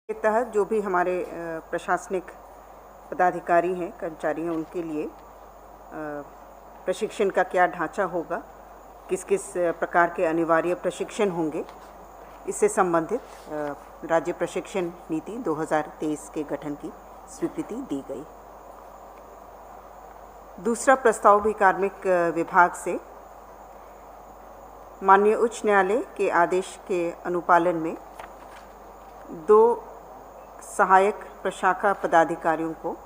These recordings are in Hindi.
के तहत जो भी हमारे प्रशासनिक पदाधिकारी हैं, कर्मचारी हैं, उनके लिए प्रशिक्षण का क्या ढांचा होगा, किस किस प्रकार के अनिवार्य प्रशिक्षण होंगे, इससे संबंधित राज्य प्रशिक्षण नीति 2023 के गठन की स्वीकृति दी गई। दूसरा प्रस्ताव भी कार्मिक विभाग से माननीय उच्च न्यायालय के आदेश के अनुपालन में 2 सहायक प्रशाखा पदाधिकारियों को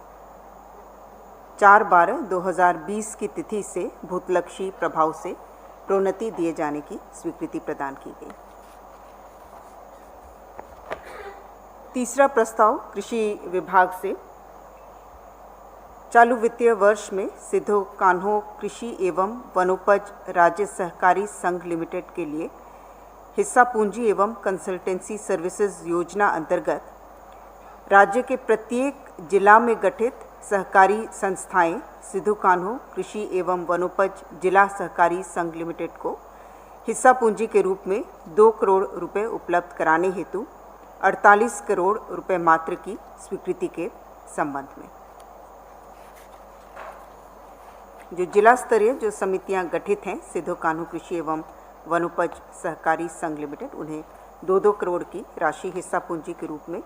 4/12/2020 की तिथि से भूतलक्षी प्रभाव से प्रोन्नति दिए जाने की स्वीकृति प्रदान की गई। तीसरा प्रस्ताव कृषि विभाग से चालू वित्तीय वर्ष में सिद्धो कान्हो कृषि एवं वनोपज राज्य सहकारी संघ लिमिटेड के लिए हिस्सा पूंजी एवं कंसल्टेंसी सर्विसेज योजना अंतर्गत राज्य के प्रत्येक जिला में गठित सहकारी संस्थाएं सिद्धो कान्हो कृषि एवं वनोपज जिला सहकारी संघ लिमिटेड को हिस्सा पूंजी के रूप में 2 करोड़ रुपए उपलब्ध कराने हेतु 48 करोड़ रुपए मात्र की स्वीकृति के संबंध में जो जिला स्तरीय जो समितियां गठित हैं सिद्धो कान्हो कृषि एवं वनोपज सहकारी संघ लिमिटेड, उन्हें 2-2 करोड़ की राशि हिस्सा पूंजी के रूप में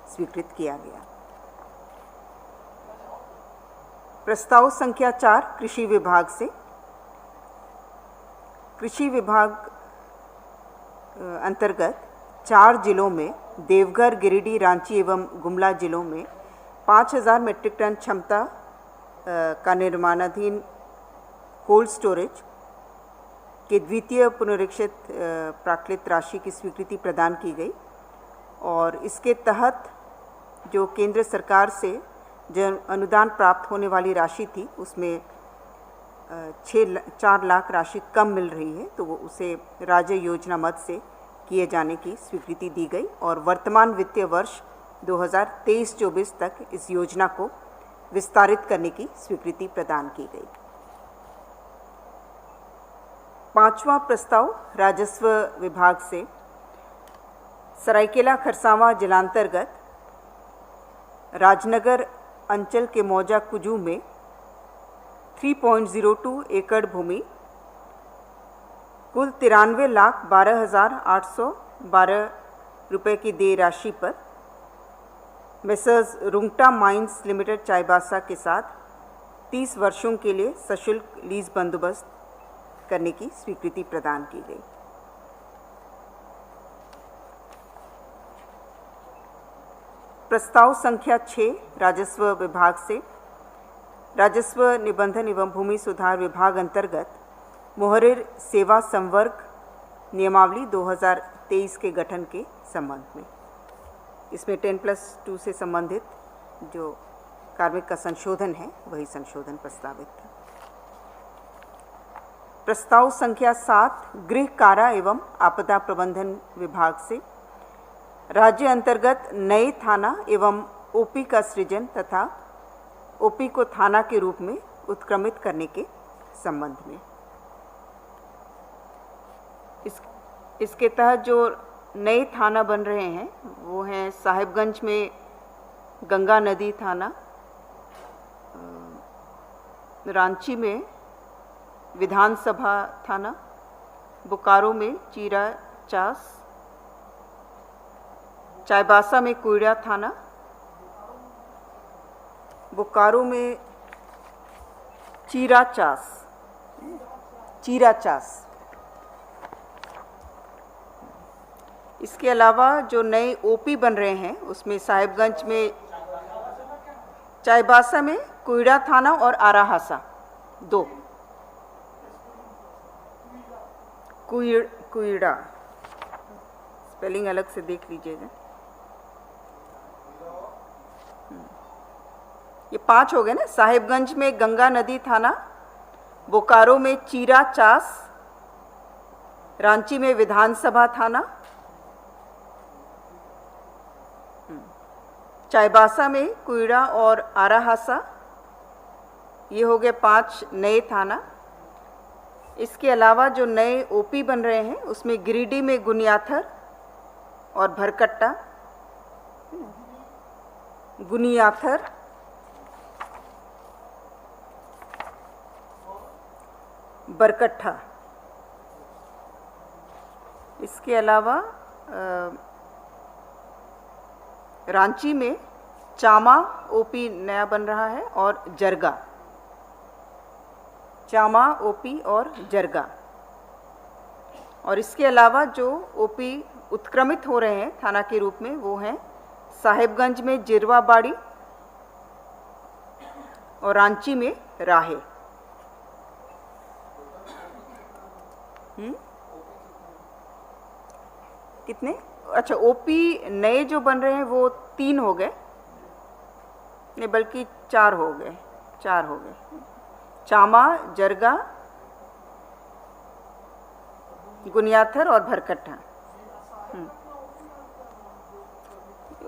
स्वीकृत किया गया। प्रस्ताव संख्या 4 कृषि विभाग से कृषि विभाग अंतर्गत 4 जिलों में देवघर, गिरिडीह, रांची एवं गुमला जिलों में 5000 मीट्रिक टन क्षमता का निर्माणाधीन कोल्ड स्टोरेज के द्वितीय पुनरीक्षित प्राकृत राशि की स्वीकृति प्रदान की गई और इसके तहत जो केंद्र सरकार से जो अनुदान प्राप्त होने वाली राशि थी उसमें 4 लाख राशि कम मिल रही है, तो वो उसे राज्य योजना मद से किए जाने की स्वीकृति दी गई और वर्तमान वित्तीय वर्ष 2023-24 तक इस योजना को विस्तारित करने की स्वीकृति प्रदान की गई। 5वां प्रस्ताव राजस्व विभाग से सरायकेला खरसावां जिलांतर्गत राजनगर अंचल के मौजा कुजू में 3.02 एकड़ भूमि कुल 93,12,812 रुपये की देय राशि पर messrs Rungta mines limited Chaibasa के साथ 30 वर्षों के लिए सशुल्क लीज बंदोबस्त करने की स्वीकृति प्रदान की गई। प्रस्ताव संख्या 6 राजस्व विभाग से राजस्व निबंधन एवं भूमि सुधार विभाग अंतर्गत मुहर्रिर सेवा संवर्ग नियमावली 2023 के गठन के संबंध में इसमें 10+2 से संबंधित जो कार्मिक का संशोधन है वही संशोधन प्रस्तावित था। प्रस्ताव संख्या 7 गृह कारा एवं आपदा प्रबंधन विभाग से राज्य अंतर्गत नए थाना एवं ओपी का सृजन तथा ओपी को थाना के रूप में उत्क्रमित करने के संबंध में इसके तहत जो नए थाना बन रहे हैं वो हैं साहिबगंज में गंगा नदी थाना, रांची में विधानसभा थाना, बोकारो में चीरा चास, चाईबासा में कुइड़ा थाना, बोकारो में चीरा चास। इसके अलावा जो नए ओपी बन रहे हैं उसमें साहिबगंज में चाईबासा में कुइड़ा थाना और आराहासा 2 कुइड़ा स्पेलिंग अलग से देख लीजिएगा। ये 5 हो गए ना। साहिबगंज में गंगा नदी थाना, बोकारो में चीरा चास, रांची में विधानसभा थाना, चाईबासा में कुइड़ा और आराहासा, ये हो गए 5 नए थाना। इसके अलावा जो नए ओपी बन रहे हैं उसमें गिरिडीह में गुनियाथर और भरकट्टा, गुनियाथर, बरकट्ठा। इसके अलावा रांची में चामा ओपी नया बन रहा है और जरगा, चामा ओपी और जरगा। और इसके अलावा जो ओपी उत्क्रमित हो रहे हैं थाना के रूप में वो हैं साहेबगंज में जिरवाबाड़ी और रांची में राहे। कितने? अच्छा, ओपी नए जो बन रहे हैं वो 3 हो गए, नहीं बल्कि 4 हो गए, चामा, जरगा, गुनियाथर और भरकट्ठा।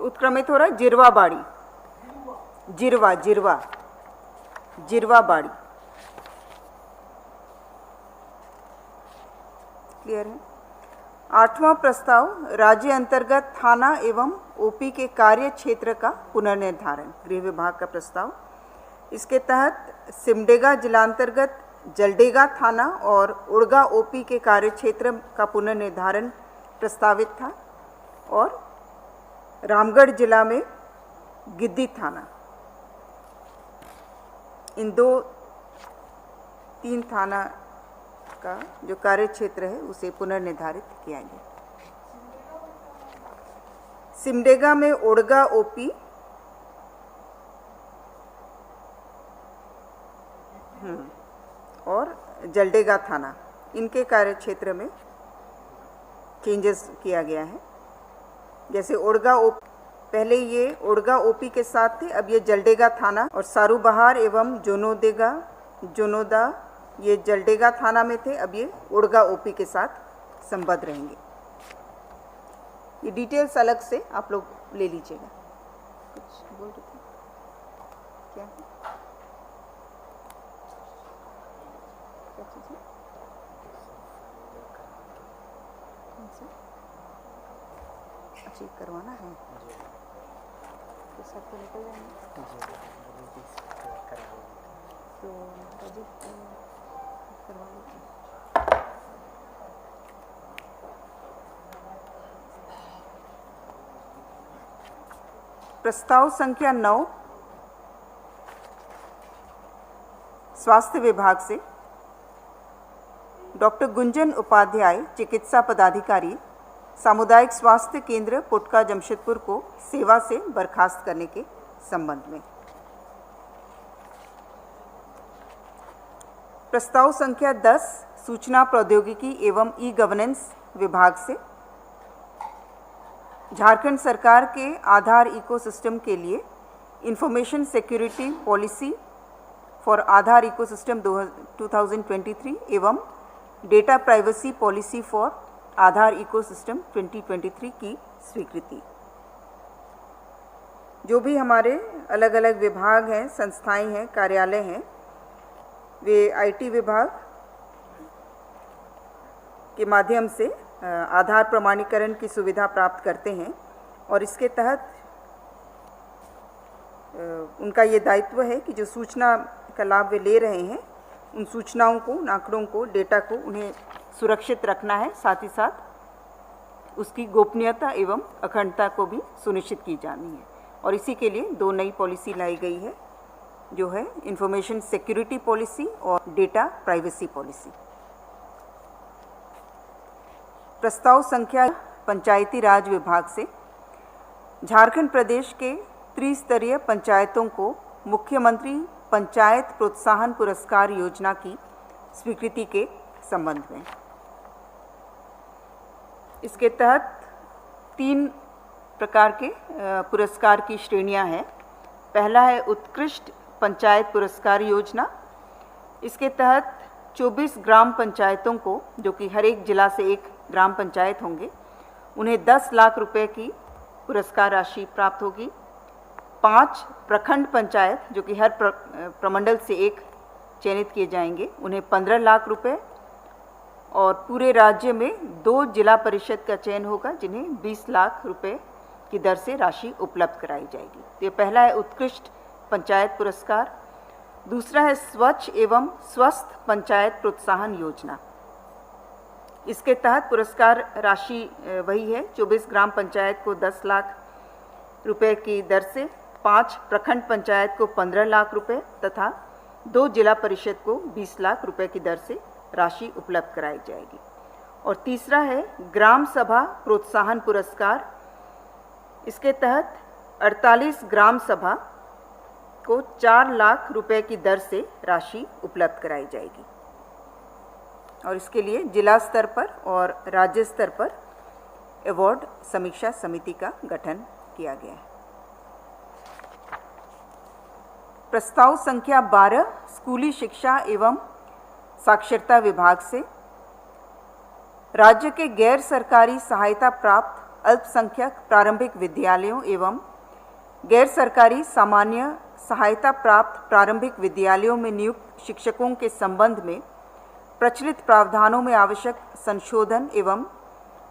उत्क्रमित हो रहा है जिरवाबाड़ी, जिरवाबाड़ी। क्लियर है? 8वां प्रस्ताव, राज्य अंतर्गत थाना एवं ओपी के कार्य क्षेत्र का पुनर्निर्धारण, गृह विभाग का प्रस्ताव। इसके तहत सिमडेगा जिलांतर्गत जलडेगा थाना और उड़गा ओपी के कार्य क्षेत्र का पुनर्निर्धारण प्रस्तावित था और रामगढ़ जिला में गिद्दी थाना, इन 2-3 थाना का जो कार्य क्षेत्र है उसे पुनर्निर्धारित किया गया। सिमडेगा में उड़गा ओपी, और जलडेगा थाना, इनके कार्य क्षेत्र में चेंजेस किया गया है। जैसे उड़गा ओपी, पहले ये उड़गा ओपी के साथ थे, अब ये जलडेगा थाना, और सारूबहार एवं जोनोदा ये जलडेगा थाना में थे, अब ये उड़गा ओपी के साथ संबद्ध रहेंगे। ये डिटेल्स अलग से आप लोग ले लीजिएगा। कुछ बोल रहे थे क्या? क्या चीज़ है? अच्छा, करवाना है तो सब तो निकल जाएंगे तो रजिस्टर करवा लीजिए। प्रस्ताव संख्या 9 स्वास्थ्य विभाग से डॉक्टर गुंजन उपाध्याय, चिकित्सा पदाधिकारी, सामुदायिक स्वास्थ्य केंद्र पुटका जमशेदपुर को सेवा से बर्खास्त करने के संबंध में। प्रस्ताव संख्या 10 सूचना प्रौद्योगिकी एवं ई गवर्नेंस विभाग से झारखंड सरकार के आधार इकोसिस्टम के लिए information security policy for Aadhaar ecosystem 2023 एवं data privacy policy for Aadhaar ecosystem 2023 की स्वीकृति। जो भी हमारे अलग अलग विभाग हैं, संस्थाएं हैं, कार्यालय हैं, वे आईटी विभाग के माध्यम से आधार प्रमाणीकरण की सुविधा प्राप्त करते हैं और इसके तहत उनका ये दायित्व है कि जो सूचना का लाभ वे ले रहे हैं उन सूचनाओं को, आंकड़ों को, डेटा को उन्हें सुरक्षित रखना है, साथ ही साथ उसकी गोपनीयता एवं अखंडता को भी सुनिश्चित की जानी है। और इसी के लिए 2 नई पॉलिसी लाई गई है, जो है इंफॉर्मेशन सिक्योरिटी पॉलिसी और डेटा प्राइवेसी पॉलिसी। प्रस्ताव संख्या पंचायती राज विभाग से झारखंड प्रदेश के त्रिस्तरीय पंचायतों को मुख्यमंत्री पंचायत प्रोत्साहन पुरस्कार योजना की स्वीकृति के संबंध में। इसके तहत 3 प्रकार के पुरस्कार की श्रेणियां हैं। पहला है उत्कृष्ट पंचायत पुरस्कार योजना। इसके तहत 24 ग्राम पंचायतों को, जो कि हर एक जिला से एक ग्राम पंचायत होंगे, उन्हें 10 लाख रुपए की पुरस्कार राशि प्राप्त होगी। 5 प्रखंड पंचायत, जो कि हर प्रमंडल से एक चयनित किए जाएंगे, उन्हें 15 लाख रुपए, और पूरे राज्य में 2 जिला परिषद का चयन होगा जिन्हें 20 लाख रुपए की दर से राशि उपलब्ध कराई जाएगी। तो ये पहला है उत्कृष्ट पंचायत पुरस्कार। दूसरा है स्वच्छ एवं स्वस्थ पंचायत प्रोत्साहन योजना। इसके तहत पुरस्कार राशि वही है, 24 ग्राम पंचायत को 10 लाख रुपए की दर से, 5 प्रखंड पंचायत को 15 लाख रुपए तथा 2 जिला परिषद को 20 लाख रुपए की दर से राशि उपलब्ध कराई जाएगी। और तीसरा है ग्राम सभा प्रोत्साहन पुरस्कार। इसके तहत 48 ग्राम सभा को 4 लाख रुपए की दर से राशि उपलब्ध कराई जाएगी। और इसके लिए जिला स्तर पर और राज्य स्तर पर अवार्ड समीक्षा समिति का गठन किया गया है। प्रस्ताव संख्या 12 स्कूली शिक्षा एवं साक्षरता विभाग से राज्य के गैर सरकारी सहायता प्राप्त अल्पसंख्यक प्रारंभिक विद्यालयों एवं गैर सरकारी सामान्य सहायता प्राप्त प्रारंभिक विद्यालयों में नियुक्त शिक्षकों के संबंध में प्रचलित प्रावधानों में आवश्यक संशोधन एवं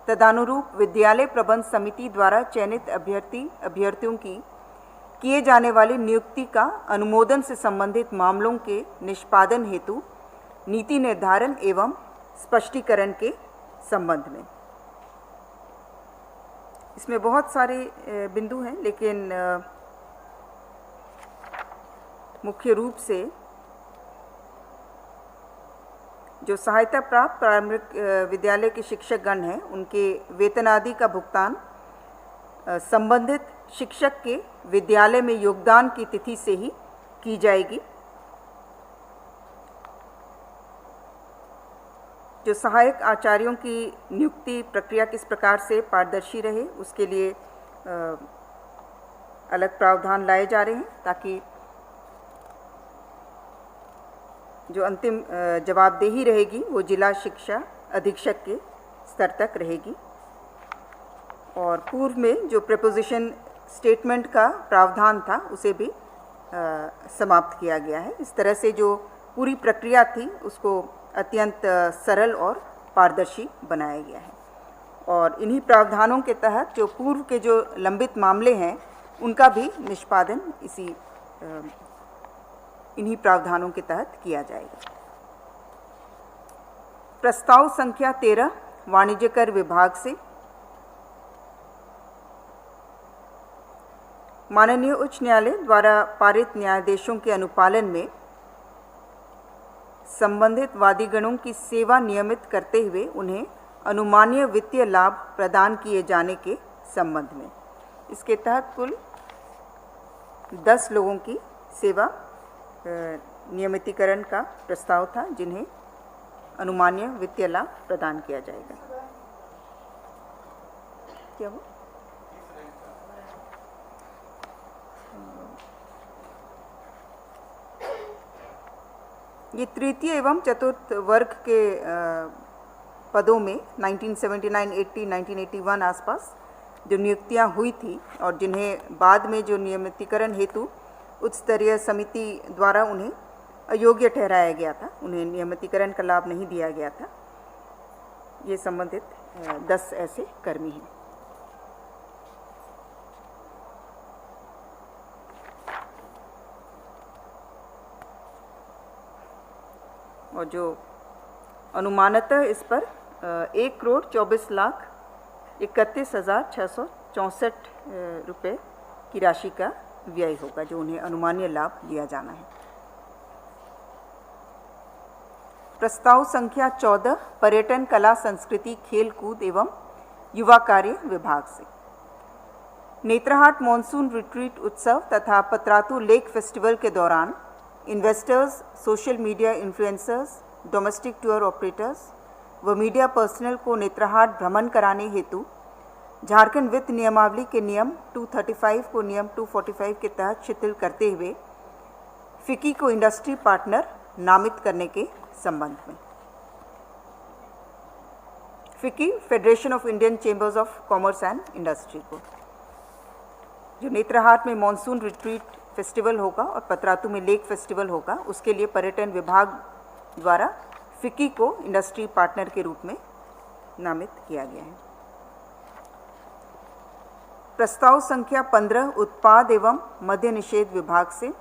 तदनुरूप विद्यालय प्रबंध समिति द्वारा चयनित अभ्यर्थियों की किए जाने वाली नियुक्ति का अनुमोदन से संबंधित मामलों के निष्पादन हेतु नीति निर्धारण एवं स्पष्टीकरण के संबंध में। इसमें बहुत सारे बिंदु हैं, लेकिन मुख्य रूप से जो सहायता प्राप्त प्रारंभिक विद्यालय के शिक्षकगण हैं, उनके वेतन आदि का भुगतान संबंधित शिक्षक के विद्यालय में योगदान की तिथि से ही की जाएगी। जो सहायक आचार्यों की नियुक्ति प्रक्रिया किस प्रकार से पारदर्शी रहे, उसके लिए अलग प्रावधान लाए जा रहे हैं, ताकि जो अंतिम जवाबदेही रहेगी वो जिला शिक्षा अधीक्षक के स्तर तक रहेगी। और पूर्व में जो प्रेपोजिशन स्टेटमेंट का प्रावधान था उसे भी समाप्त किया गया है। इस तरह से जो पूरी प्रक्रिया थी उसको अत्यंत सरल और पारदर्शी बनाया गया है। और इन्हीं प्रावधानों के तहत जो पूर्व के जो लंबित मामले हैं उनका भी निष्पादन इन्हीं प्रावधानों के तहत किया जाएगा। प्रस्ताव संख्या 13 वाणिज्य कर विभाग से माननीय उच्च न्यायालय द्वारा पारित न्यायादेशों के अनुपालन में संबंधित वादीगणों की सेवा नियमित करते हुए उन्हें अनुमानीय वित्तीय लाभ प्रदान किए जाने के संबंध में। इसके तहत कुल 10 लोगों की सेवा नियमितीकरण का प्रस्ताव था, जिन्हें अनुमानीय वित्तीय लाभ प्रदान किया जाएगा। क्या वो ये तृतीय एवं चतुर्थ वर्ग के पदों में 1979, 80, 1981 आसपास जो नियुक्तियां हुई थी और जिन्हें बाद में जो नियमितीकरण हेतु उच्च स्तरीय समिति द्वारा उन्हें अयोग्य ठहराया गया था, उन्हें नियमितीकरण का लाभ नहीं दिया गया था, ये संबंधित 10 ऐसे कर्मी हैं। और जो अनुमानतः इस पर 1,24,31,664 रुपये की राशि का व्यय होगा, जो उन्हें अनुमानीय लाभ दिया जाना है। प्रस्ताव संख्या 14 पर्यटन कला संस्कृति खेल कूद एवं युवा कार्य विभाग से नेत्रहाट मॉनसून रिट्रीट उत्सव तथा पतरातू लेक फेस्टिवल के दौरान investors, social media influencers, domestic tour operators व मीडिया पर्सनल को नेत्रहाट भ्रमण कराने हेतु झारखंड वित्त नियमावली के नियम 235 को नियम 245 के तहत शिथिल करते हुए फिकी को इंडस्ट्री पार्टनर नामित करने के संबंध में। फिकी federation of Indian chambers of commerce and industry को जो नेत्रहाट में मॉनसून रिट्रीट फेस्टिवल होगा और पतरातू में लेक फेस्टिवल होगा, उसके लिए पर्यटन विभाग द्वारा फिकी को इंडस्ट्री पार्टनर के रूप में नामित किया गया है। प्रस्ताव संख्या 15 उत्पाद एवं मद्य निषेध विभाग से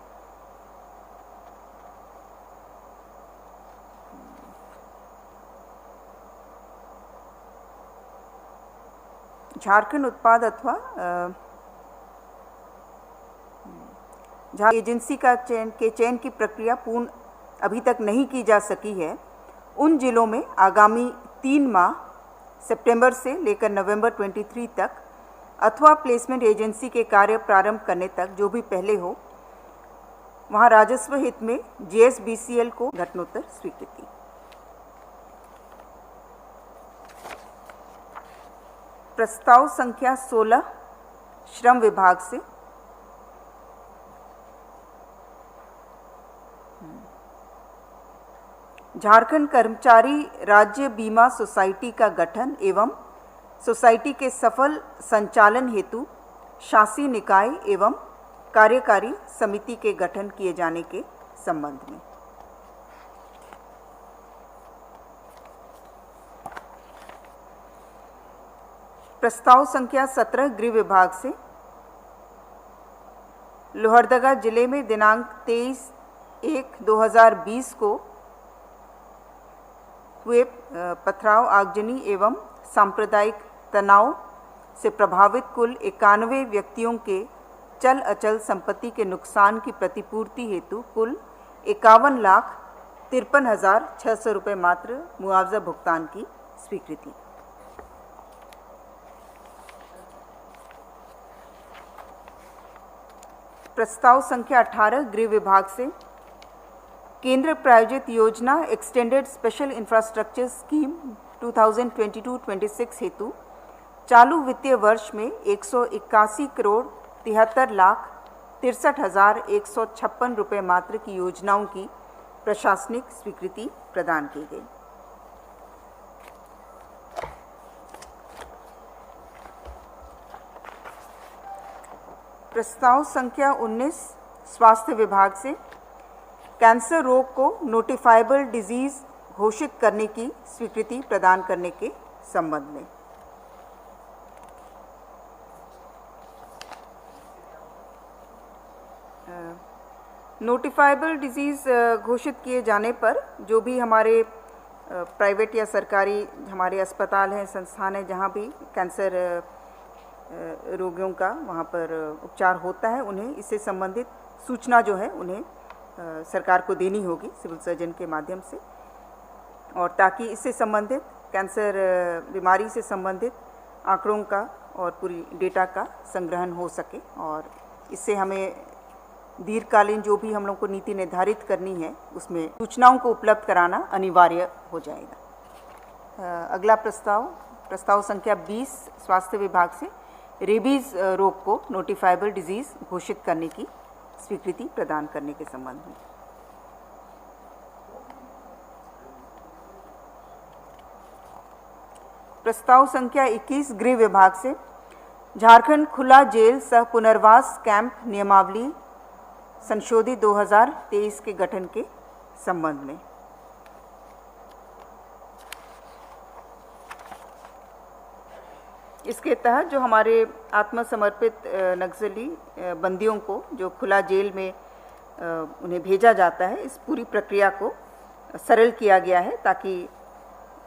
झारखंड उत्पाद अथवा एजेंसी का चयन की प्रक्रिया पूर्ण अभी तक नहीं की जा सकी है, उन जिलों में आगामी 3 माह सितंबर से लेकर नवंबर 23 तक अथवा प्लेसमेंट एजेंसी के कार्य प्रारंभ करने तक जो भी पहले हो, वहां राजस्व हित में JSBCL को घटनोत्तर स्वीकृति। प्रस्ताव संख्या 16 श्रम विभाग से झारखंड कर्मचारी राज्य बीमा सोसाइटी का गठन एवं सोसाइटी के सफल संचालन हेतु शासी निकाय एवं कार्यकारी समिति के गठन किए जाने के संबंध में। प्रस्ताव संख्या 17 गृह विभाग से लोहरदगा जिले में दिनांक 23/1/2020 को हुए पथराव, आगजनी एवं सांप्रदायिक तनाव से प्रभावित कुल 91 व्यक्तियों के चल अचल संपत्ति के नुकसान की प्रतिपूर्ति हेतु कुल 51,53,600 रुपये मात्र मुआवजा भुगतान की स्वीकृति। प्रस्ताव संख्या 18 गृह विभाग से केंद्र प्रायोजित योजना एक्सटेंडेड स्पेशल इंफ्रास्ट्रक्चर स्कीम 2022-26 हेतु चालू वित्तीय वर्ष में 181,73,63,156 रुपये मात्र की योजनाओं की प्रशासनिक स्वीकृति प्रदान की गई। प्रस्ताव संख्या 19 स्वास्थ्य विभाग से कैंसर रोग को नोटिफाइबल डिजीज घोषित करने की स्वीकृति प्रदान करने के संबंध में। नोटिफाइबल डिजीज घोषित किए जाने पर जो भी हमारे प्राइवेट या सरकारी हमारे अस्पताल हैं, संस्थान हैं, जहाँ भी कैंसर रोगियों का वहाँ पर उपचार होता है, उन्हें इससे संबंधित सूचना जो है उन्हें सरकार को देनी होगी सिविल सर्जन के माध्यम से, और ताकि इससे संबंधित कैंसर बीमारी से संबंधित आंकड़ों का और पूरी डेटा का संग्रहण हो सके, और इससे हमें दीर्घकालीन जो भी हम लोग को नीति निर्धारित करनी है उसमें सूचनाओं को उपलब्ध कराना अनिवार्य हो जाएगा। अगला प्रस्ताव संख्या 20 स्वास्थ्य विभाग से रेबीज रोग को नोटिफाइबल डिजीज घोषित करने की स्वीकृति प्रदान करने के संबंध में। प्रस्ताव संख्या 21 गृह विभाग से झारखंड खुला जेल सह पुनर्वास कैंप नियमावली संशोधित 2023 के गठन के संबंध में। इसके तहत जो हमारे आत्मसमर्पित नक्सली बंदियों को जो खुला जेल में उन्हें भेजा जाता है, इस पूरी प्रक्रिया को सरल किया गया है ताकि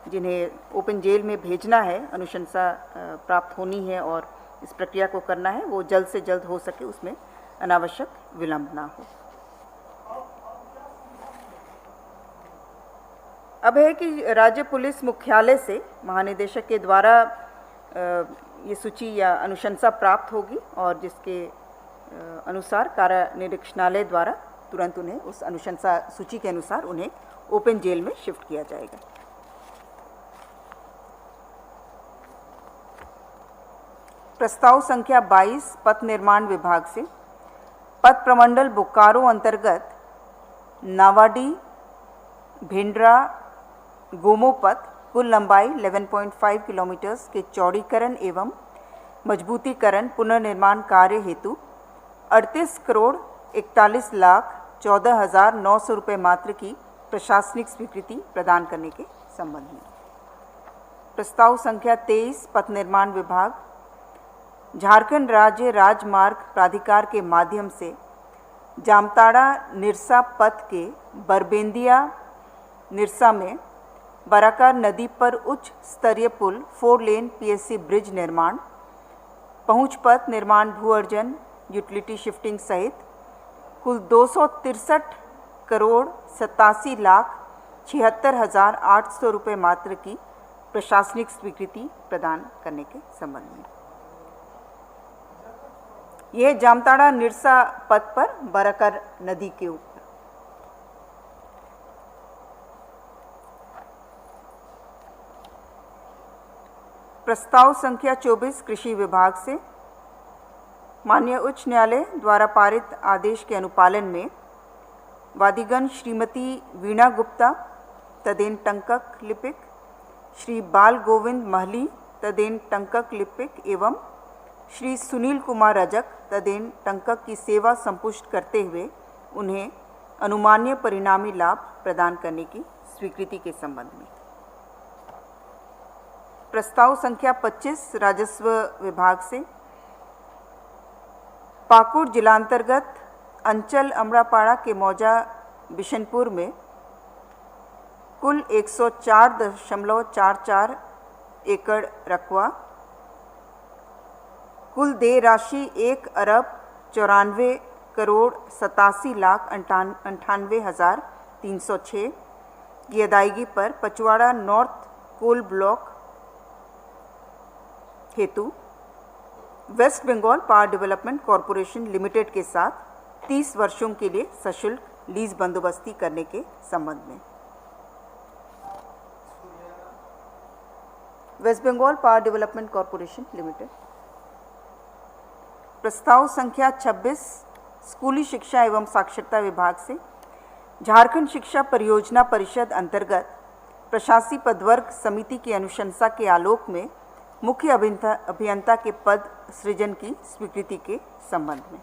जिन्हें ओपन जेल में भेजना है, अनुशंसा प्राप्त होनी है और इस प्रक्रिया को करना है, वो जल्द से जल्द हो सके, उसमें अनावश्यक विलंब ना हो। अब है कि राज्य पुलिस मुख्यालय से महानिदेशक के द्वारा ये सूची या अनुशंसा प्राप्त होगी और जिसके अनुसार कार्य निरीक्षणालय द्वारा तुरंत उन्हें उस अनुशंसा सूची के अनुसार उन्हें ओपन जेल में शिफ्ट किया जाएगा। प्रस्ताव संख्या 22 पथ निर्माण विभाग से पथ प्रमंडल बोकारो अंतर्गत नावाडी भिंडरा गोमो पथ कुल लंबाई 11.5 किलोमीटर के चौड़ीकरण एवं मजबूतीकरण पुनर्निर्माण कार्य हेतु 38,41,14,900 रुपये मात्र की प्रशासनिक स्वीकृति प्रदान करने के संबंध में। प्रस्ताव संख्या 23 पथ निर्माण विभाग झारखंड राज्य राजमार्ग प्राधिकार के माध्यम से जामताड़ा निरसा पथ के बरबेंदिया निरसा में बराकार नदी पर उच्च स्तरीय पुल 4 लेन PSC ब्रिज निर्माण, पहुंच पथ निर्माण, भू अर्जन, यूटिलिटी शिफ्टिंग सहित कुल 263 करोड़ 87 लाख 76,800 रुपये मात्र की प्रशासनिक स्वीकृति प्रदान करने के संबंध में। यह जामताड़ा निरसा पथ पर बराकर नदी के ऊपर। प्रस्ताव संख्या 24 कृषि विभाग से माननीय उच्च न्यायालय द्वारा पारित आदेश के अनुपालन में वादीगण श्रीमती वीणा गुप्ता तदेन टंकक लिपिक, श्री बाल गोविंद महली तदेन टंकक लिपिक एवं श्री सुनील कुमार रजक तदेन टंकक की सेवा संपुष्ट करते हुए उन्हें अनुमान्य परिणामी लाभ प्रदान करने की स्वीकृति के संबंध में। प्रस्ताव संख्या 25 राजस्व विभाग से पाकुड़ जिलांतर्गत अंचल अमरापाड़ा के मौजा बिशनपुर में कुल 104.44 एकड़ रकबा, कुल देय राशि 1,94 करोड़ 87 लाख 98,306 की अदायगी पर पचवाड़ा नॉर्थ कोल ब्लॉक हेतु West Bengal power development corporation limited के साथ 30 वर्षों के लिए सशुल्क लीज बंदोबस्ती करने के संबंध में। West Bengal power development corporation limited. प्रस्ताव संख्या 26 स्कूली शिक्षा एवं साक्षरता विभाग से झारखंड शिक्षा परियोजना परिषद अंतर्गत प्रशासी पदवर्ग समिति की अनुशंसा के आलोक में मुख्य अभियंता के पद सृजन की स्वीकृति के संबंध में।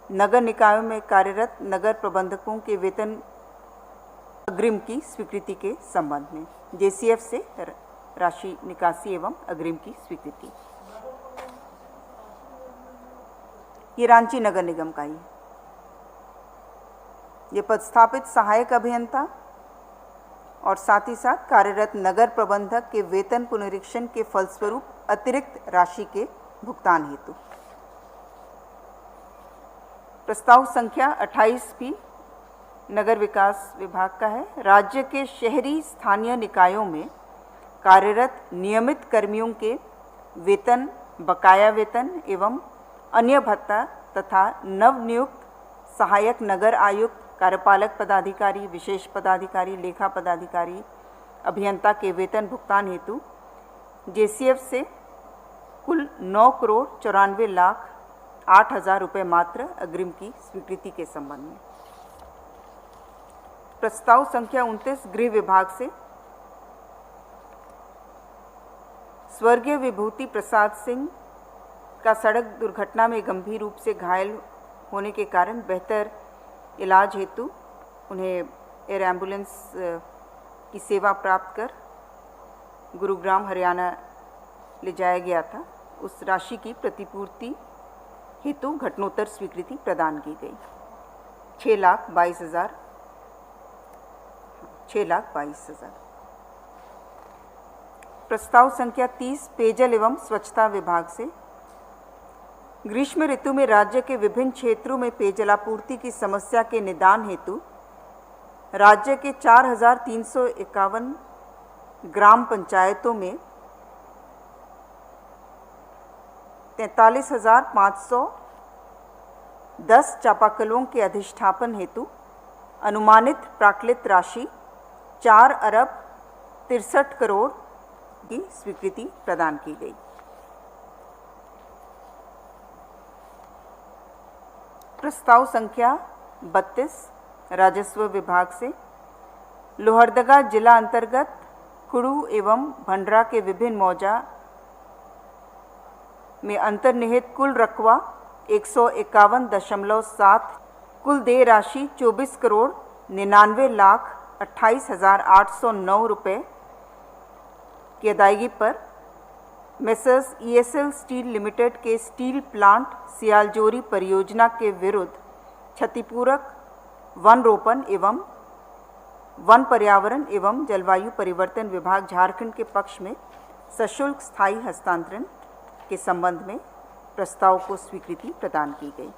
नगर निकायों में कार्यरत नगर प्रबंधकों के वेतन अग्रिम की स्वीकृति के संबंध में JCF से राशि निकासी एवं अग्रिम की स्वीकृति। ये रांची नगर निगम का ही है। ये पदस्थापित सहायक अभियंता और साथ ही साथ कार्यरत नगर प्रबंधक के वेतन पुनरीक्षण के फलस्वरूप अतिरिक्त राशि के भुगतान हेतु। प्रस्ताव संख्या 28 भी नगर विकास विभाग का है। राज्य के शहरी स्थानीय निकायों में कार्यरत नियमित कर्मियों के वेतन, बकाया वेतन एवं अन्य भत्ता तथा नवनियुक्त सहायक नगर आयुक्त, कार्यपालक पदाधिकारी, विशेष पदाधिकारी, लेखा पदाधिकारी, अभियंता के वेतन भुगतान हेतु JCF से कुल 9 करोड़ 94 लाख 8,000 रुपये मात्र अग्रिम की स्वीकृति के संबंध में। प्रस्ताव संख्या 29 गृह विभाग से स्वर्गीय विभूति प्रसाद सिंह का सड़क दुर्घटना में गंभीर रूप से घायल होने के कारण बेहतर इलाज हेतु उन्हें एयर एम्बुलेंस की सेवा प्राप्त कर गुरुग्राम हरियाणा ले जाया गया था। उस राशि की प्रतिपूर्ति हेतु घटनोत्तर स्वीकृति प्रदान की गई। 6,22,000। प्रस्ताव संख्या 30 पेयजल एवं स्वच्छता विभाग से ग्रीष्म ऋतु में राज्य के विभिन्न क्षेत्रों में पेयजलापूर्ति की समस्या के निदान हेतु राज्य के 4,351 ग्राम पंचायतों में 43,510 चापाकलों के अधिष्ठापन हेतु अनुमानित प्राक्कलित राशि 4,63 करोड़ की स्वीकृति प्रदान की गई। प्रस्ताव संख्या 32 राजस्व विभाग से लोहरदगा जिला अंतर्गत कुड़ू एवं भंडरा के विभिन्न मौजा में अंतर्निहित कुल रकबा 151.7, कुल देय राशि 24 करोड़ 99 लाख 28,809 रुपये की अदायगी पर मेसर्स ESL स्टील लिमिटेड के स्टील प्लांट सियालजोरी परियोजना के विरुद्ध क्षतिपूरक वन रोपण एवं वन पर्यावरण एवं जलवायु परिवर्तन विभाग झारखंड के पक्ष में सशुल्क स्थायी हस्तांतरण के संबंध में प्रस्ताव को स्वीकृति प्रदान की गई।